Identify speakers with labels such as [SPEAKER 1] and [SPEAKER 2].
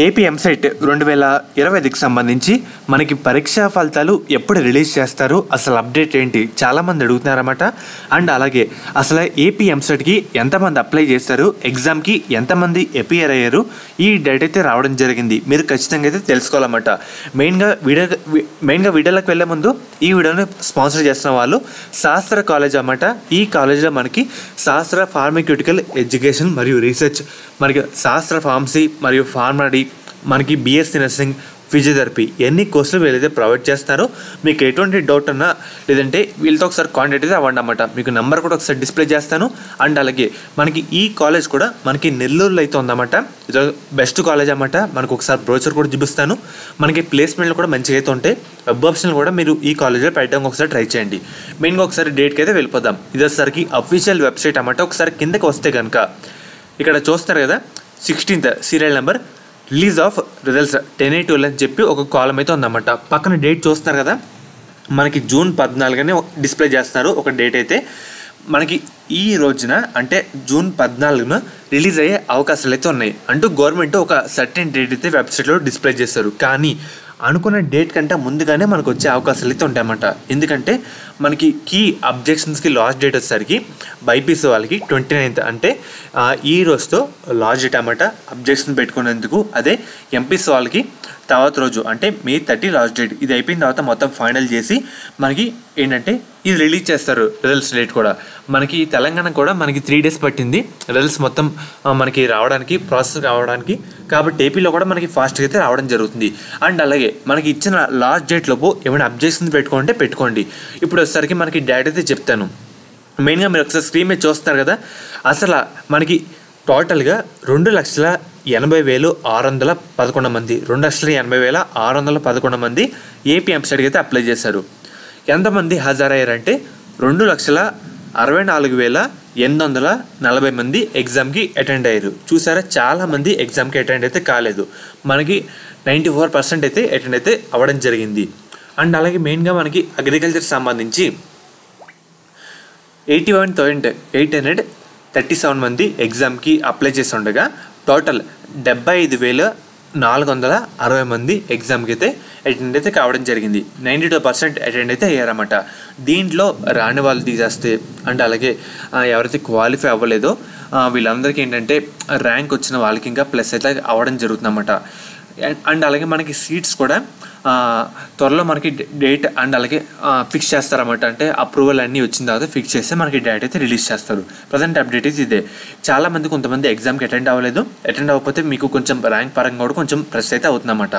[SPEAKER 1] AP EAMCET 2020కి సంబంధించి మనకి పరీక్షా ఫలితాలు ఎప్పుడు రిలీజ్ చేస్తారు, అసలు అప్డేట్ ఏంటి చాలామంది అడుగుతున్నారన్నమాట. అండ్ అలాగే అసలు ఏపీ ఎంసెట్కి ఎంతమంది అప్లై చేస్తారు, ఎగ్జామ్కి ఎంతమంది అపియర్ అయ్యారు, ఈ డేట్ అయితే రావడం జరిగింది. మీరు ఖచ్చితంగా అయితే తెలుసుకోవాలన్నమాట. మెయిన్గా వీడియోలోకి వెళ్ళే ముందు ఈ వీడియోని స్పాన్సర్ చేస్తున్న వాళ్ళు శాస్త్ర కాలేజ్ అన్నమాట. ఈ కాలేజ్లో మనకి శాస్త్ర ఫార్మక్యూటికల్ ఎడ్యుకేషన్ మరియు రీసెర్చ్, మనకి శాస్త్ర ఫార్మసీ మరియు ఫార్మడీ, మనకి బీఎస్సీ నర్సింగ్, ఫిజియోథెరపీ ఎన్ని కోర్సులు వీళ్ళైతే ప్రొవైడ్ చేస్తారో. మీకు ఎటువంటి డౌట్ ఉన్నా లేదంటే వీళ్ళతో ఒకసారి కాంటాక్ట్ అయితే అవ్వండి అన్నమాట. మీకు నెంబర్ కూడా ఒకసారి డిస్ప్లే చేస్తాను. అండ్ అలాగే మనకి ఈ కాలేజ్ కూడా మనకి నెల్లూరులో అయితే ఉందన్నమాట. ఇది బెస్ట్ కాలేజ్ అన్నమాట. మనకు ఒకసారి బ్రోచర్ కూడా చూపిస్తాను. మనకి ప్లేస్మెంట్లు కూడా మంచిగా అయితే ఉంటాయి. వెబ్ ఆప్షన్లు కూడా మీరు ఈ కాలేజ్లో పెట్టడానికి ఒకసారి ట్రై చేయండి. మెయిన్గా ఒకసారి డేట్కి అయితే వెళ్ళిపోదాం. ఇది వచ్చేసరికి అఫీషియల్ వెబ్సైట్ అన్నమాట. ఒకసారి కిందకి వస్తే కనుక ఇక్కడ చూస్తారు కదా 16th serial number release of results 10/8 అని చెప్పి ఒక కాలం అయితే ఉందన్నమాట. పక్కన డేట్ చూస్తున్నారు కదా, మనకి June 14 డిస్ప్లే చేస్తున్నారు ఒక డేట్ అయితే. మనకి ఈ రోజున అంటే June 14 రిలీజ్ అయ్యే అవకాశాలు అయితే ఉన్నాయి అంటూ గవర్నమెంట్ ఒక సర్టెన్ డేట్ అయితే వెబ్సైట్లో డిస్ప్లే చేస్తారు. కానీ అనుకున్న డేట్ కంటే ముందుగానే మనకు వచ్చే అవకాశాలు అయితే ఉంటాయన్నమాట. ఎందుకంటే మనకి కీ అబ్జెక్షన్స్కి లాస్ట్ డేట్ వచ్చేసరికి బైపీసీ వాళ్ళకి 29th అంటే ఈ రోజుతో లాస్ట్ డేట్ అన్నమాట అబ్జెక్షన్ పెట్టుకునేందుకు. అదే ఎంపీసీ వాళ్ళకి తర్వాత రోజు అంటే May 30 లాస్ట్ డేట్. ఇది అయిపోయిన తర్వాత మొత్తం ఫైనల్ చేసి మనకి ఏంటంటే ఇది రిలీజ్ చేస్తారు. రిజల్ట్స్ డేట్ కూడా మనకి తెలంగాణ కూడా మనకి 3 days పట్టింది రిజల్ట్స్ మొత్తం మనకి రావడానికి, ప్రాసెస్ రావడానికి. కాబట్టి ఏపీలో కూడా మనకి ఫాస్ట్గా అయితే రావడం జరుగుతుంది. అండ్ అలాగే మనకి ఇచ్చిన లాస్ట్ డేట్లోపు ఏమైనా అబ్జెక్షన్స్ పెట్టుకుంటే పెట్టుకోండి. ఇప్పుడు వచ్చేసరికి మనకి డేట్ అయితే చెప్తాను. మెయిన్గా మీరు ఒకసారి స్క్రీన్ మీద చూస్తారు కదా, అసలు మనకి టోటల్గా 2,80,611 మంది 2,80,611 మంది ఏపీ ఎంసెట్కి అయితే అప్లై చేశారు. ఎంతమంది హాజరయ్యారంటే 2,64,840 మంది ఎగ్జామ్కి అటెండ్ అయ్యారు. చూసారా, చాలామంది ఎగ్జామ్కి అటెండ్ అయితే కాలేదు. మనకి 94% అయితే అటెండ్ అయితే అవ్వడం జరిగింది. అండ్ అలాగే మెయిన్గా మనకి అగ్రికల్చర్ సంబంధించి 81,837 మంది ఎగ్జామ్కి అప్లై చేసి ఉండగా టోటల్ 75,460 మంది ఎగ్జామ్కి అయితే అటెండ్ అయితే కావడం జరిగింది. 92% అటెండ్ అయితే అయ్యారన్నమాట. దీంట్లో రాని వాళ్ళు తీసేస్తే అండ్ అలాగే ఎవరైతే క్వాలిఫై అవ్వలేదో వీళ్ళందరికీ ఏంటంటే ర్యాంక్ వచ్చిన వాళ్ళకి ఇంకా ప్లస్ అయితే అవ్వడం జరుగుతుందన్నమాట. అండ్ అలాగే మనకి సీట్స్ కూడా త్వరలో మనకి డేట్ అండ్ అలాగే ఫిక్స్ చేస్తారన్నమాట. అంటే అప్రూవల్ అన్నీ వచ్చిన తర్వాత ఫిక్స్ చేస్తే మనకి డేట్ అయితే రిలీజ్ చేస్తారు. ప్రజెంట్ అప్డేట్ అయితే ఇదే. చాలామంది కొంతమంది ఎగ్జామ్కి అటెండ్ అవ్వలేదు. అటెండ్ అవ్వకపోతే మీకు కొంచెం ర్యాంక్ పరంగా కూడా కొంచెం ప్రెస్ అయితే అవుతుందన్నమాట.